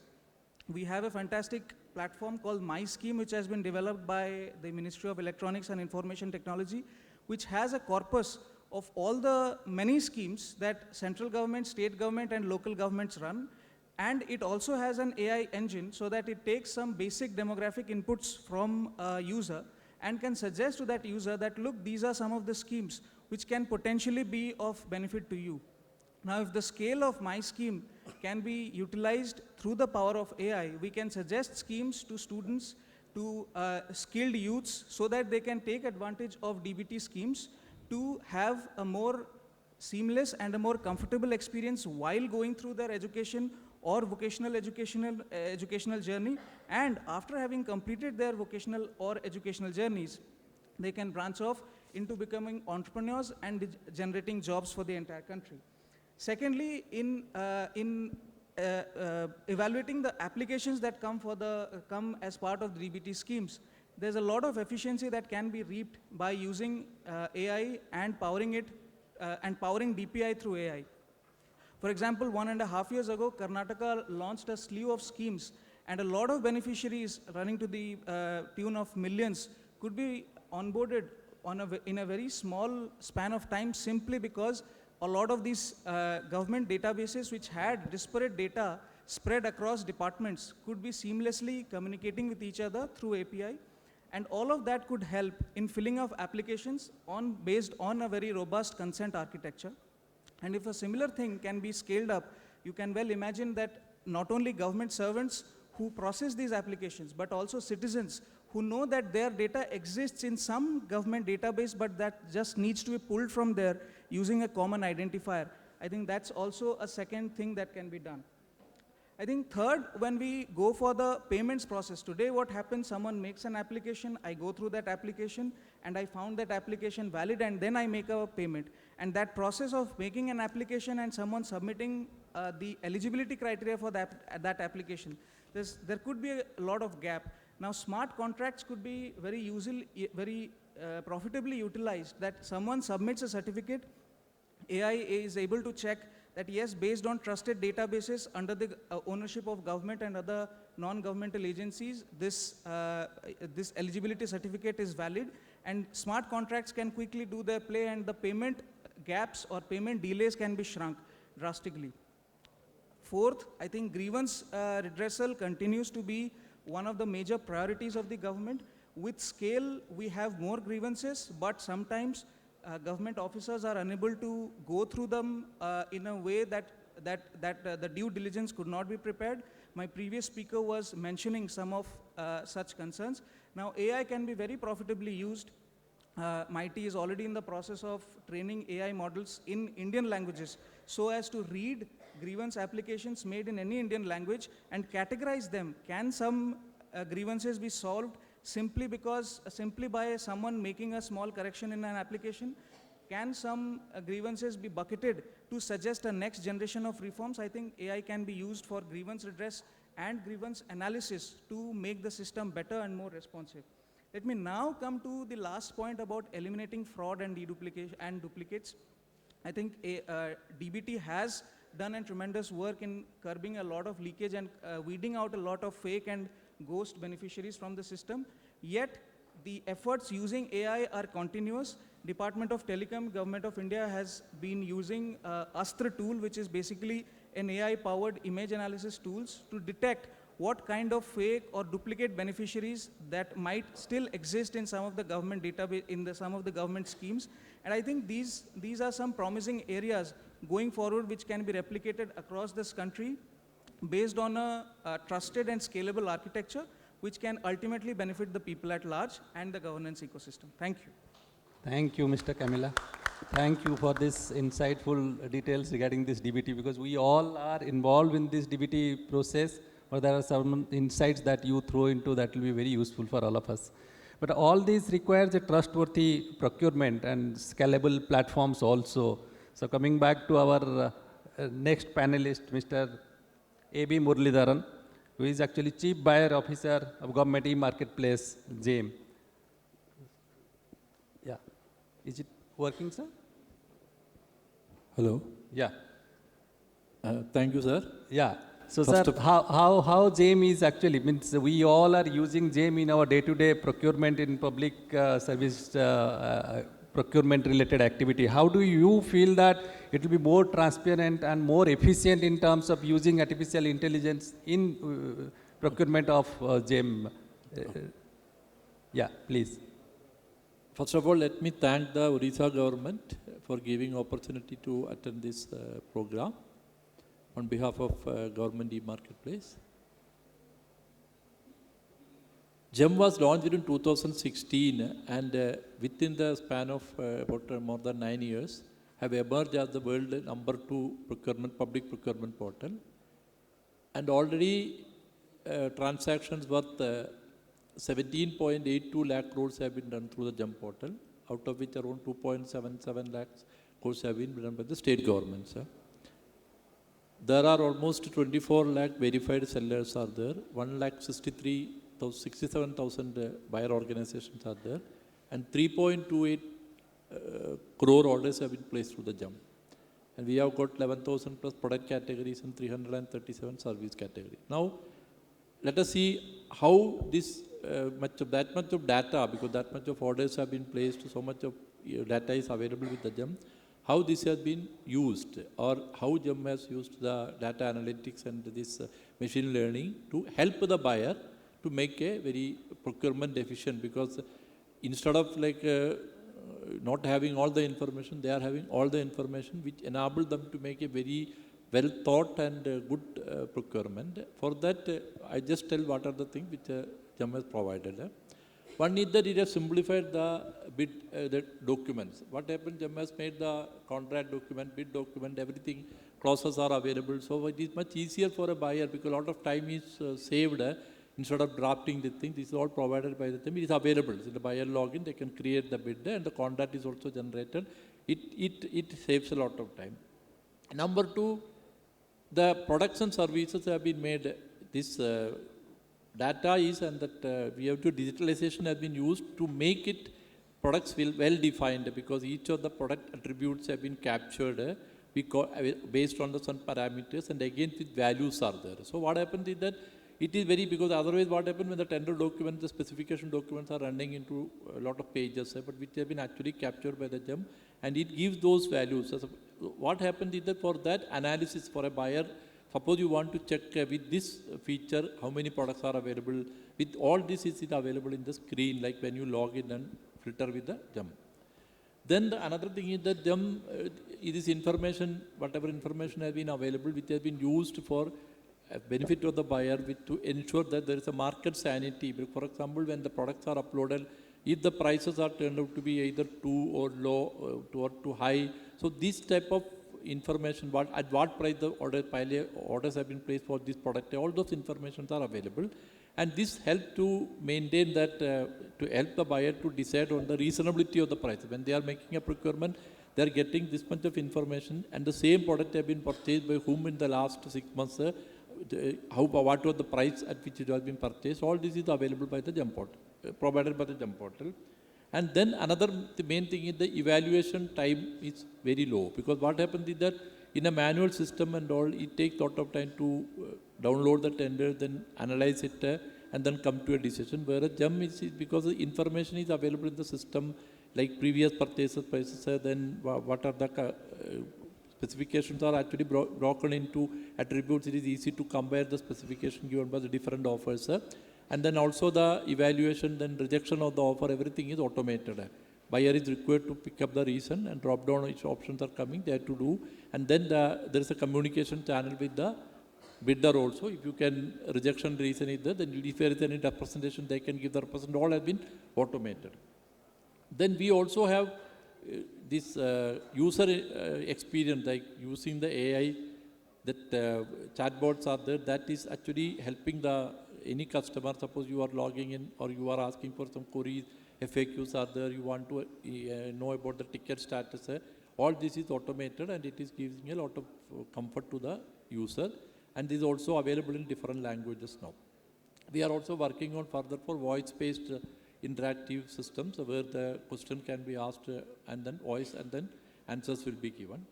we have a fantastic platform called My Scheme, which has been developed by the Ministry of Electronics and Information Technology, which has a corpus of all the many schemes that central government, state government, and local governments run. And it also has an AI engine so that it takes some basic demographic inputs from a user and can suggest to that user that, look, these are some of the schemes which can potentially be of benefit to you. Now, if the scale of My Scheme can be utilized through the power of AI, we can suggest schemes to students, to skilled youths, so that they can take advantage of DBT schemes to have a more seamless and a more comfortable experience while going through their education or vocational educational journey. And after having completed their vocational or educational journeys, they can branch off into becoming entrepreneurs and generating jobs for the entire country. Secondly, in evaluating the applications that come as part of the DBT schemes, there's a lot of efficiency that can be reaped by using AI and powering it and powering DPI through AI. For example, 1.5 years ago, Karnataka launched a slew of schemes, and a lot of beneficiaries running to the tune of millions could be onboarded in a very small span of time, simply because a lot of these government databases which had disparate data spread across departments could be seamlessly communicating with each other through API. And all of that could help in filling of applications based on a very robust consent architecture. And if a similar thing can be scaled up, you can well imagine that not only government servants who process these applications, but also citizens who know that their data exists in some government database, but that just needs to be pulled from there using a common identifier. I think that's also a second thing that can be done. I think third, when we go for the payments process, today what happens, someone makes an application, I go through that application, and I found that application valid, and then I make a payment. And that process of making an application and someone submitting the eligibility criteria for that application, there could be a lot of gap. Now, smart contracts could be very profitably utilized, that someone submits a certificate, AI is able to check that yes, based on trusted databases under the ownership of government and other non-governmental agencies, this eligibility certificate is valid, and smart contracts can quickly do their play, and the payment gaps or payment delays can be shrunk drastically. Fourth, I think grievance redressal continues to be one of the major priorities of the government. With scale, we have more grievances, but sometimes government officers are unable to go through them in a way that the due diligence could not be prepared. My previous speaker was mentioning some of such concerns. Now, AI can be very profitably used. MIT is already in the process of training AI models in Indian languages so as to read grievance applications made in any Indian language and categorize them. Can some grievances be solved simply by someone making a small correction in an application? Can some grievances be bucketed to suggest a next generation of reforms? I think AI can be used for grievance redress and grievance analysis to make the system better and more responsive. Let me now come to the last point about eliminating fraud and deduplication and duplicates. I think DBT has done a tremendous work in curbing a lot of leakage and weeding out a lot of fake and ghost beneficiaries from the system. Yet, the efforts using AI are continuous. Department of Telecom, Government of India has been using Astra tool, which is basically an AI-powered image analysis tools to detect what kind of fake or duplicate beneficiaries that might still exist in some of the government database, in some of the government schemes. And I think these are some promising areas going forward which can be replicated across this country based on a trusted and scalable architecture which can ultimately benefit the people at large and the governance ecosystem. Thank you. Thank you, Mr. Camilla. Thank you for this insightful details regarding this DBT, because we all are involved in this DBT process, but there are some insights that you throw into that will be very useful for all of us. But all these requires a trustworthy procurement and scalable platforms also. So coming back to our next panelist, Mr. A.B. Muralidharan, who is actually Chief Buyer Officer of Government E-Marketplace, GEM. Yeah. Is it working, sir? Hello. Yeah. Thank you, sir. Yeah. So, sir, how GEM is actually, means we all are using GEM in our day-to-day procurement in public service procurement related activity. How do you feel that it will be more transparent and more efficient in terms of using artificial intelligence in procurement of GEM? Yeah, please. First of all, let me thank the Odisha government for giving opportunity to attend this program on behalf of Government E-Marketplace. GEM was launched in 2016 and within the span of about more than 9 years have emerged as the world #2 public procurement portal, and already transactions worth 17.82 lakh crores have been done through the GEM portal, out of which around 2.77 lakhs crores have been done by the state governments. There are almost 24 lakh verified sellers are there, 1,67,000 buyer organizations are there, and 3.28 crore orders have been placed through the GEM. And we have got 11,000 plus product categories and 337 service categories. Now, let us see how this that much of data, because that much of orders have been placed, so much of data is available with the GEM, how this has been used, or how GEM has used the data analytics and this machine learning to help the buyer to make a very procurement efficient, because instead of like not having all the information, they are having all the information which enable them to make a very well thought and good procurement. For that, I just tell what are the things which GEM has provided. One is that it has simplified the bid the documents. What happened, GEM has made the contract document, bid document, everything, clauses are available. So it is much easier for a buyer because a lot of time is saved. Instead of drafting the thing, this is all provided by the team. It is available. So the buyer login, they can create the bid and the contract is also generated. It saves a lot of time. Number two, the products and services have been made. This data is, and that we have to digitalization has been used to make it products well defined, because each of the product attributes have been captured based on the some parameters, and again with values are there. So what happens is that it is very, because otherwise what happens when the tender documents, the specification documents are running into a lot of pages, but which have been actually captured by the GEM, and it gives those values. So what happens is that for that analysis for a buyer, suppose you want to check with this feature how many products are available, with all this is available in the screen, like when you log in and filter with the GEM. Then another thing is that this information, whatever information has been available, which has been used for benefit of the buyer to ensure that there is a market sanity. For example, when the products are uploaded, if the prices are turned out to be either too or low or too high, so this type of information, at what price the orders have been placed for this product, all those informations are available. And this helps to maintain that, to help the buyer to decide on the reasonability of the price. When they are making a procurement, they are getting this much of information, and the same product have been purchased by whom in the last 6 months, what was the price at which it has been purchased. All this is available by the jump portal, provided by the jump portal. And then the main thing is the evaluation time is very low, because what happens is that in a manual system and all, it takes a lot of time to download the tender, then analyze it, and then come to a decision. Whereas jump is because the information is available in the system, like previous purchases prices, then what are the specifications are actually broken into attributes. It is easy to compare the specification given by the different offers. And then also the evaluation, then rejection of the offer, everything is automated. Buyer is required to pick up the reason and drop down which options are coming there to do. And then there is a communication channel with the bidder also. If you can, rejection reason is there, then if there is any representation, they can give the representation. All has been automated. Then we also have this user experience, like using the AI, that chatbots are there, that is actually helping any customer. Suppose you are logging in or you are asking for some queries, FAQs are there, you want to know about the ticket status. All this is automated, and it is giving a lot of comfort to the user, and is also available in different languages now. We are also working on further for voice-based interactive systems where the question can be asked and then voice and then answers will be given.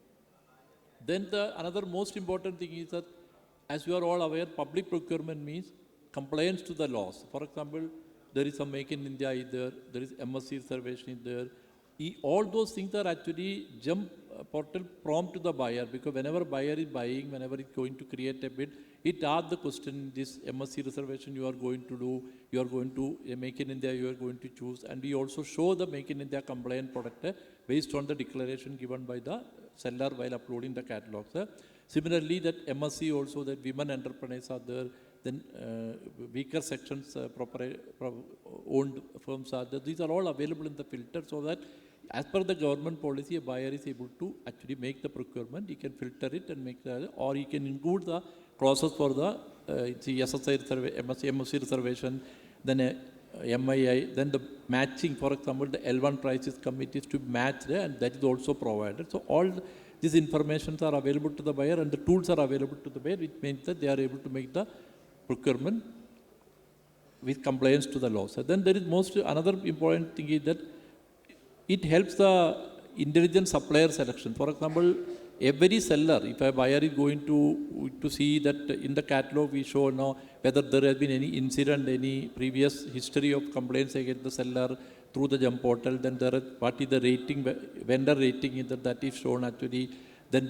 Then another most important thing is that, as you are all aware, public procurement means compliance to the laws. For example, there is a Make in India is there is MSC reservation is there. All those things are actually jump portal prompt to the buyer, because whenever buyer is buying, whenever it's going to create a bid, it asks the question, this MSC reservation you are going to do, you are going to Make in India, you are going to choose. And we also show the Make in India compliant product based on the declaration given by the seller while uploading the catalogs. Similarly, that MSC also, that women entrepreneurs are there, then weaker sections, owned firms are there. These are all available in the filter, so that as per the government policy, a buyer is able to actually make the procurement. He can filter it and make or he can include the clauses for the SSI MSC reservation, then MII, then the matching. For example, the L1 price is committed to match there, and that is also provided. So all these informations are available to the buyer, and the tools are available to the buyer, which means that they are able to make the procurement with compliance to the laws. So then there is another important thing is that it helps the intelligent supplier selection. For example, every seller, if a buyer is going to see that in the catalog we show now whether there has been any incident, any previous history of complaints against the seller through the jump portal, then what is the rating, vendor rating is that is shown actually. Then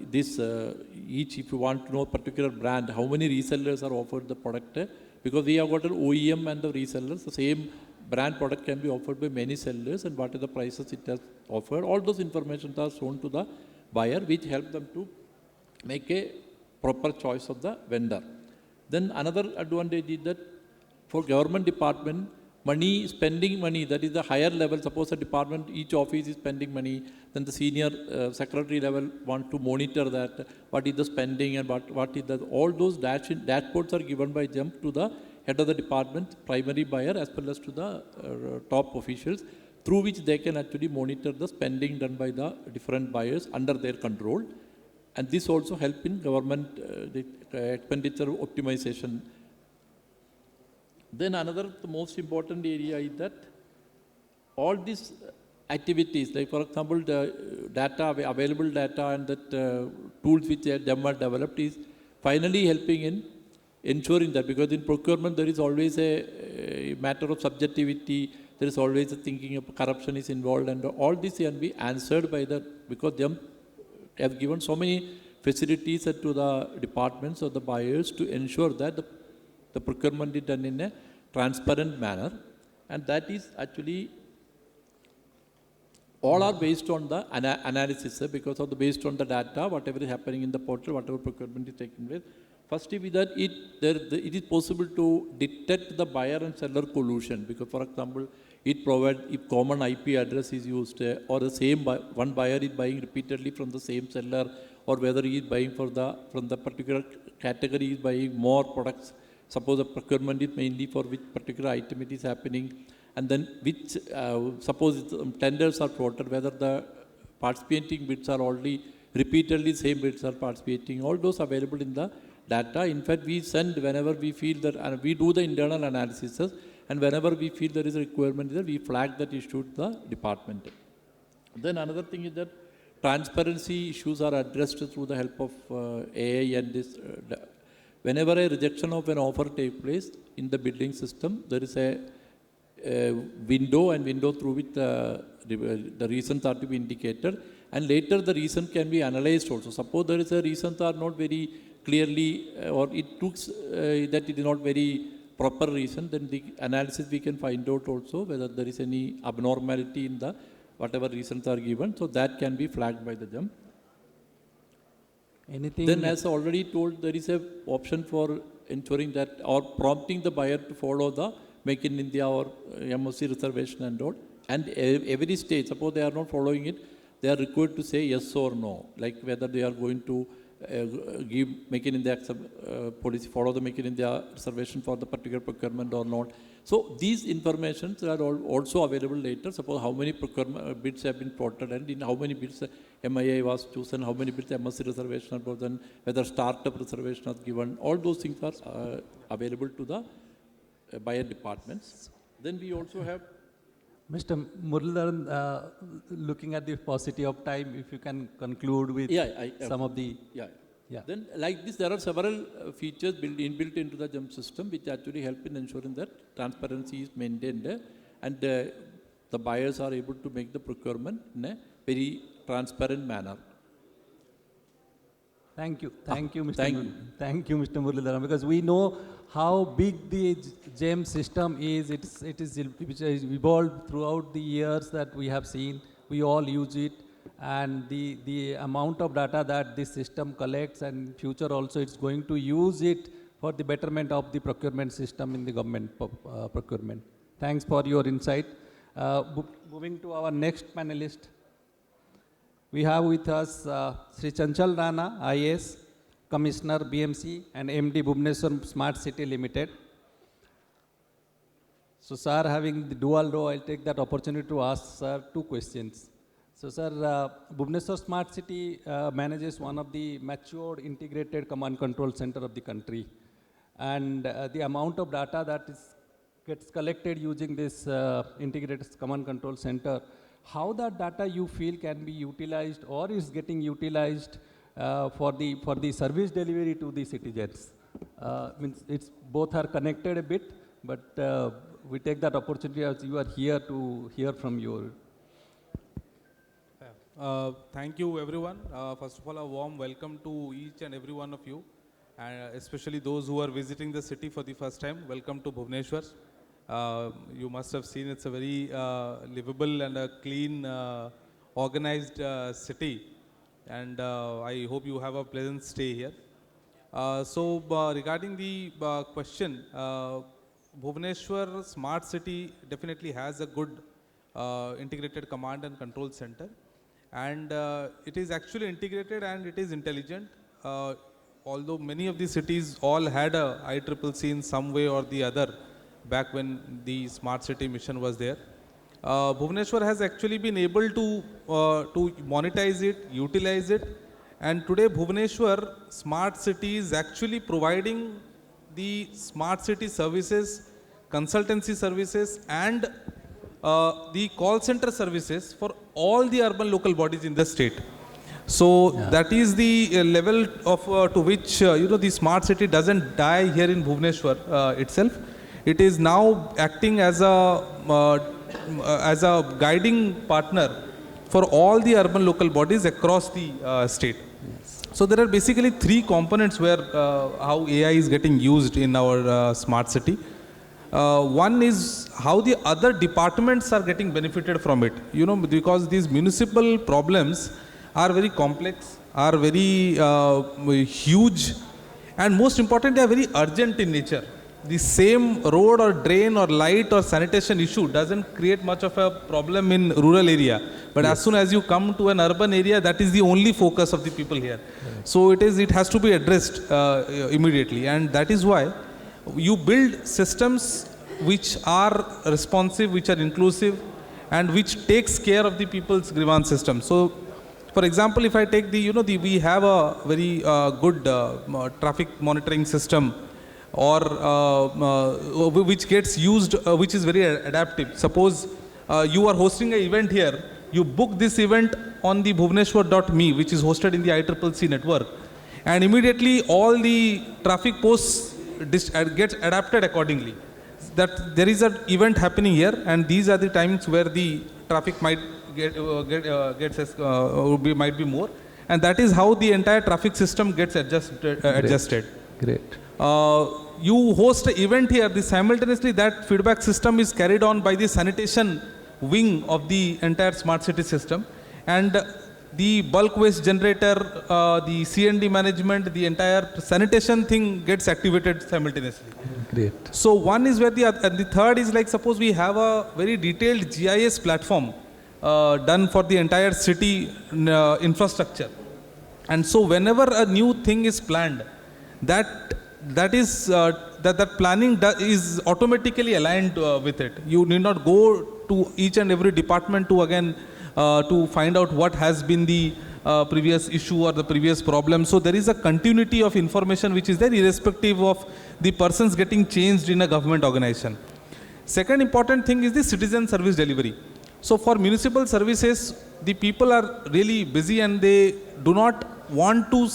this if you want to know particular brand, how many resellers are offered the product, because we have got an OEM and the resellers, the same brand product can be offered by many sellers, and what are the prices it has offered. All those information are shown to the buyer, which help them to make a proper choice of the vendor. Then another advantage is that for government department, spending money, that is the higher level. Suppose a department, each office is spending money, then the senior secretary level want to monitor that, what is the spending and what is the, all those dashboards are given by jump to the head of the department, primary buyer, as well as to the top officials, through which they can actually monitor the spending done by the different buyers under their control. And this also helps in government expenditure optimization. Then the most important area is that all these activities, like for example, the available data and that tools which them are developed is finally helping in ensuring that, because in procurement there is always a matter of subjectivity, there is always a thinking of corruption is involved, and all this can be answered by because they have given so many facilities to the departments or the buyers to ensure that the procurement is done in a transparent manner, and that is actually All are based on the analysis because of the based on the data, whatever is happening in the portal, whatever procurement is taking place. First is that it is possible to detect the buyer and seller collusion because, for example, it provides if common IP address is used or the same one buyer is buying repeatedly from the same seller, or whether he is buying from the particular category is buying more products. Suppose the procurement is mainly for which particular item it is happening, and then which suppose tenders are floated, whether the participating bids are already repeatedly same bids are participating. All those available in the data. In fact, we send whenever we feel that, and we do the internal analysis, and whenever we feel there is a requirement there, we flag that issue to the department. Then another thing is that transparency issues are addressed through the help of AI and this. Whenever a rejection of an offer takes place in the bidding system, there is a window through which the reasons are to be indicated, and later the reason can be analyzed also. Suppose there is a reasons are not very clearly, or it looks that it is not very proper reason, then the analysis we can find out also whether there is any abnormality in the whatever reasons are given, so that can be flagged by the JAM. Anything? Then, as already told, there is a option for ensuring that or prompting the buyer to follow the Make in India or MOC reservation and all. And every state, suppose they are not following it, they are required to say yes or no, like whether they are going to give Make in India policy, follow the Make in India reservation for the particular procurement or not. So these informations are also available later. Suppose how many procurement bids have been plotted and in how many bids MIA was chosen, how many bids MSC reservation was done, whether startup reservation was given. All those things are available to the buyer departments. Then we also have Mr. Muralidharan, looking at the paucity of time, if you can conclude with some of the... Yeah. Then like this, there are several features inbuilt into the JAM system which actually help in ensuring that transparency is maintained and the buyers are able to make the procurement in a very transparent manner. Thank you, Mr. Thank you, Mr. Muralidharan, because we know how big the JAM system is. It is evolved throughout the years that we have seen. We all use it, and the amount of data that this system collects, and future also it's going to use it for the betterment of the procurement system in the government procurement. Thanks for your insight. Moving to our next panelist. We have with us Sri Chanchal Rana, IAS, Commissioner, BMC, and MD Bhubaneswar Smart City Limited. So, sir, having the dual role, I'll take that opportunity to ask sir 2 questions. So, sir, Bhubaneswar Smart City manages one of the matured integrated command control center of the country. And the amount of data that gets collected using this integrated command control center, how that data you feel can be utilized or is getting utilized for the service delivery to the citizens? Means it's both are connected a bit, but we take that opportunity as you are here to hear from you. Thank you, everyone. First of all, a warm welcome to each and every one of you, and especially those who are visiting the city for the first time. Welcome to Bhubaneswar. You must have seen it's a very livable and a clean, organized city, and I hope you have a pleasant stay here. So regarding the question, Bhubaneswar Smart City definitely has a good integrated command and control center, and it is actually integrated and it is intelligent. Although many of the cities all had a ICCC in some way or the other back when the smart city mission was there, Bhubaneswar has actually been able to monetize it, utilize it, and today Bhubaneswar Smart City is actually providing the smart city services, consultancy services, and the call center services for all the urban local bodies in the state. So that is the level of to which the smart city doesn't die here in Bhubaneswar itself. It is now acting as a guiding partner for all the urban local bodies across the state. Yes. So there are basically 3 components where how AI is getting used in our smart city. One is how the other departments are getting benefited from it. Because these municipal problems are very complex, are very huge, and most importantly, are very urgent in nature. The same road or drain or light or sanitation issue doesn't create much of a problem in rural area. But as soon as you come to an urban area, that is the only focus of the people here. So it has to be addressed immediately. And that is why you build systems which are responsive, which are inclusive, and which takes care of the people's grievance system. So, for example, if I take we have a very good traffic monitoring system, or which gets used, which is very adaptive. Suppose you are hosting an event here, you book this event on the Bhubaneswar.me, which is hosted in the ICCC network, and immediately all the traffic posts gets adapted accordingly. That there is an event happening here, and these are the times where the traffic might might be more, and that is how the entire traffic system gets adjusted. Great. You host an event here, simultaneously that feedback system is carried on by the sanitation wing of the entire smart city system, and the bulk waste generator, the C&D management, the entire sanitation thing gets activated simultaneously. Great. So one is where the third is like, suppose we have a very detailed GIS platform done for the entire city infrastructure, and so whenever a new thing is planned, that planning is automatically aligned with it. You need not go to each and every department to again to find out what has been the previous issue or the previous problem. So there is a continuity of information which is there irrespective of the persons getting changed in a government organization. Second important thing is the citizen service delivery. So for municipal services, the people are really busy and they do not want to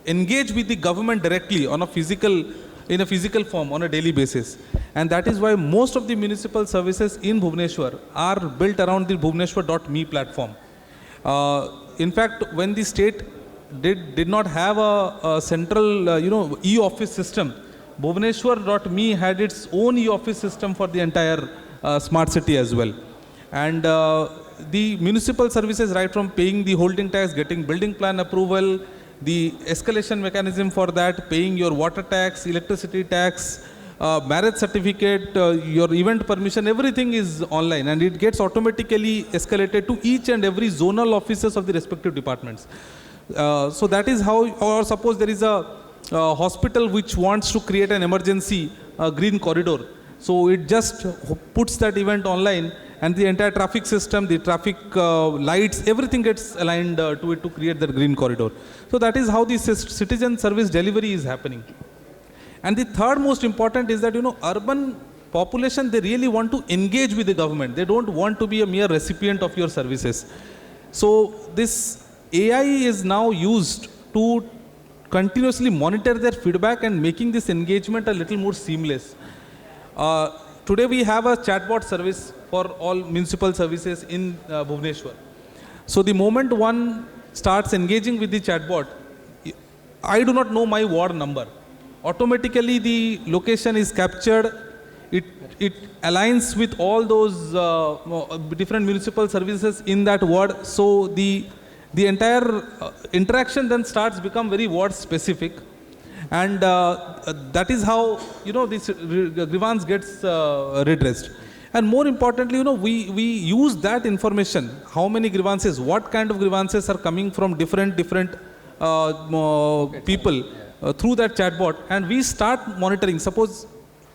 engage with the government directly in a physical form on a daily basis. And that is why most of the municipal services in Bhubaneswar are built around the Bhubaneswar.me platform. In fact, when the state did not have a central e-office system, Bhubaneswar.me had its own e-office system for the entire smart city as well. And the municipal services, right from paying the holding tax, getting building plan approval, the escalation mechanism for that, paying your water tax, electricity tax, marriage certificate, your event permission, everything is online, and it gets automatically escalated to each and every zonal offices of the respective departments. So that is how, or suppose there is a hospital which wants to create an emergency green corridor. So it just puts that event online, and the entire traffic system, the traffic lights, everything gets aligned to it to create that green corridor. So that is how the citizen service delivery is happening. And the third most important is that, urban population, they really want to engage with the government. They don't want to be a mere recipient of your services. So this AI is now used to continuously monitor their feedback and making this engagement a little more seamless. Today we have a chatbot service for all municipal services in Bhubaneswar. So the moment one starts engaging with the chatbot, I do not know my ward number. Automatically the location is captured. It aligns with all those different municipal services in that ward. So the entire interaction then starts become very ward specific. And that is how this grievance gets redressed. And more importantly, we use that information, how many grievances, what kind of grievances are coming from different people through that chatbot, and we start monitoring. Suppose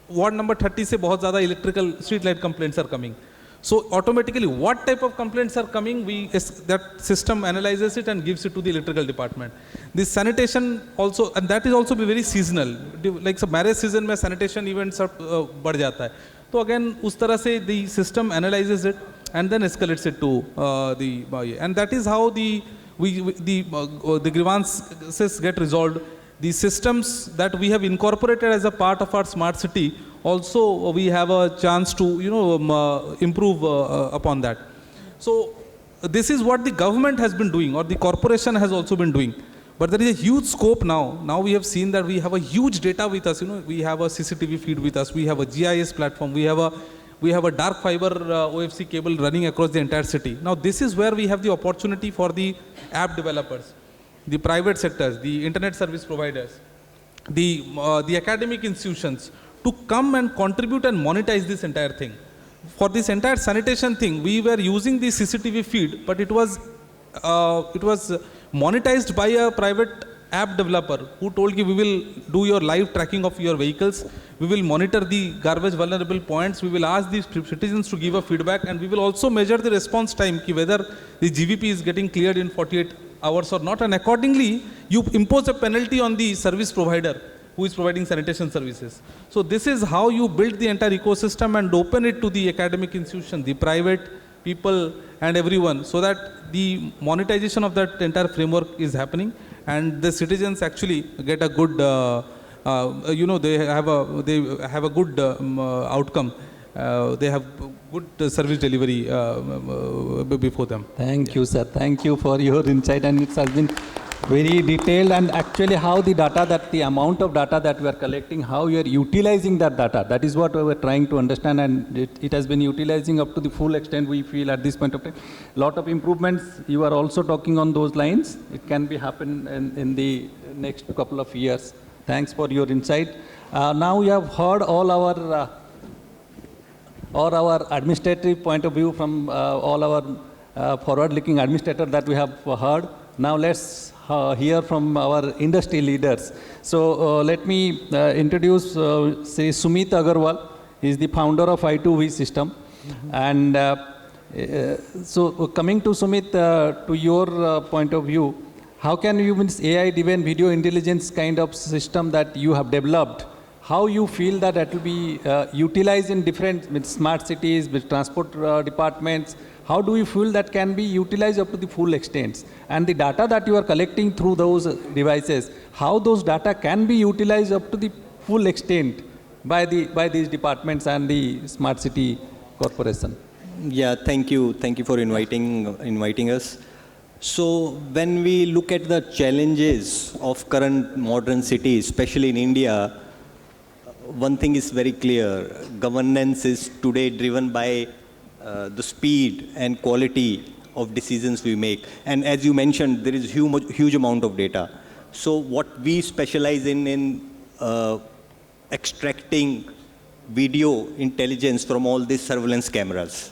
ward number 30 se bahut zyada electrical street light complaints are coming. So automatically what type of complaints are coming, that system analyzes it and gives it to the electrical department. This sanitation also, and that is also be very seasonal. Like some marriage season mein sanitation events बढ़ जाता है. So again, उस तरह से the system analyzes it and then escalates it to and that is how the grievances get resolved. The systems that we have incorporated as a part of our smart city, also we have a chance to improve upon that. So this is what the government has been doing, or the corporation has also been doing. But there is a huge scope now. Now we have seen that we have a huge data with us. We have a CCTV feed with us. We have a GIS platform. We have a dark fiber OFC cable running across the entire city. Now this is where we have the opportunity for the app developers, the private sectors, the internet service providers, the academic institutions to come and contribute and monetize this entire thing. For this entire sanitation thing, we were using the CCTV feed, but it was monetized by a private app developer who told you, we will do your live tracking of your vehicles, we will monitor the garbage vulnerable points, we will ask the citizens to give a feedback, and we will also measure the response time, whether the GVP is getting cleared in 48 hours or not, and accordingly you impose a penalty on the service provider who is providing sanitation services. So this is how you build the entire ecosystem and open it to the academic institution, the private people and everyone, so that the monetization of that entire framework is happening, and the citizens actually get a good, they have a good outcome. They have good service delivery before them. Thank you, sir. Thank you for your insight, and it has been very detailed, and actually how the data, that the amount of data that we are collecting, how you are utilizing that data, that is what we were trying to understand, and it has been utilizing up to the full extent we feel at this point of time. Lot of improvements, you are also talking on those lines. It can be happen in the next couple of years. Thanks for your insight. Now we have heard all our administrative point of view from all our forward-looking administrator that we have heard. Now let's hear from our industry leaders. So let me introduce Sri Sumit Agarwal. He is the founder of I2V system. And so coming to Sumit, to your point of view, how can you, AI-driven video intelligence kind of system that you have developed, how you feel that it will be utilized in different smart cities, with transport departments? How do you feel that can be utilized up to the full extent? And the data that you are collecting through those devices, how those data can be utilized up to the full extent by these departments and the smart city corporation? Yeah, thank you. Thank you for inviting us. So when we look at the challenges of current modern cities, especially in India, one thing is very clear. Governance is today driven by the speed and quality of decisions we make. And as you mentioned, there is huge amount of data. So what we specialize in extracting video intelligence from all these surveillance cameras.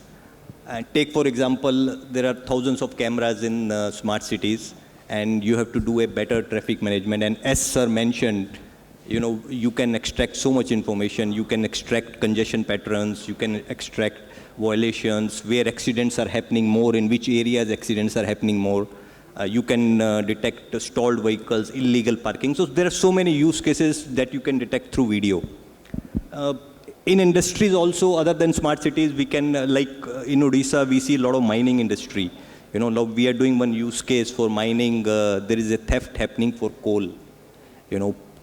Take, for example, there are thousands of cameras in smart cities, and you have to do a better traffic management. And as sir mentioned, you can extract so much information. You can extract congestion patterns. You can extract violations, where accidents are happening more, in which areas accidents are happening more. You can detect stalled vehicles, illegal parking. So there are so many use cases that you can detect through video. In industries also, other than smart cities, we can, like in Odisha, we see a lot of mining industry. Now we are doing one use case for mining. There is a theft happening for coal.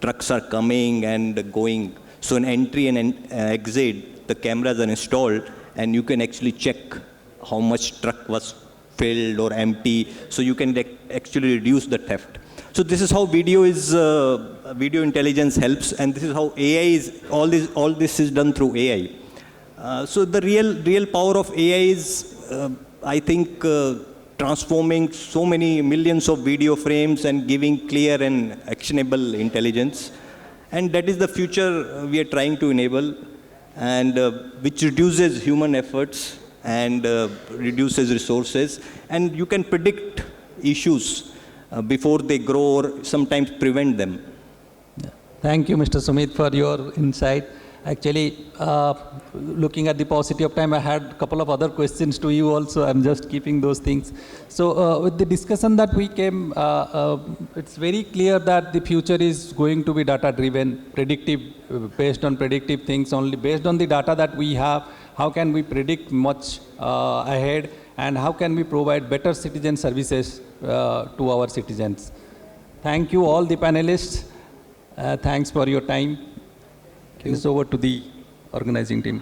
Trucks are coming and going. So in entry and exit, the cameras are installed, and you can actually check how much truck was filled or empty. So you can actually reduce the theft. So this is how video intelligence helps, and this is how AI is, all this is done through AI. So the real power of AI is, I think, transforming so many millions of video frames and giving clear and actionable intelligence. And that is the future we are trying to enable, and which reduces human efforts and reduces resources. And you can predict issues before they grow, or sometimes prevent them. Yeah. Thank you, Mr. Sumit, for your insight. Actually, looking at the paucity of time, I had a couple of other questions to you also. I'm just keeping those things. So with the discussion that we came, it's very clear that the future is going to be data-driven, predictive, based on predictive things only. Based on the data that we have, how can we predict much ahead, and how can we provide better citizen services to our citizens? Thank you, all the panelists. Thanks for your time. It's over to the organizing team.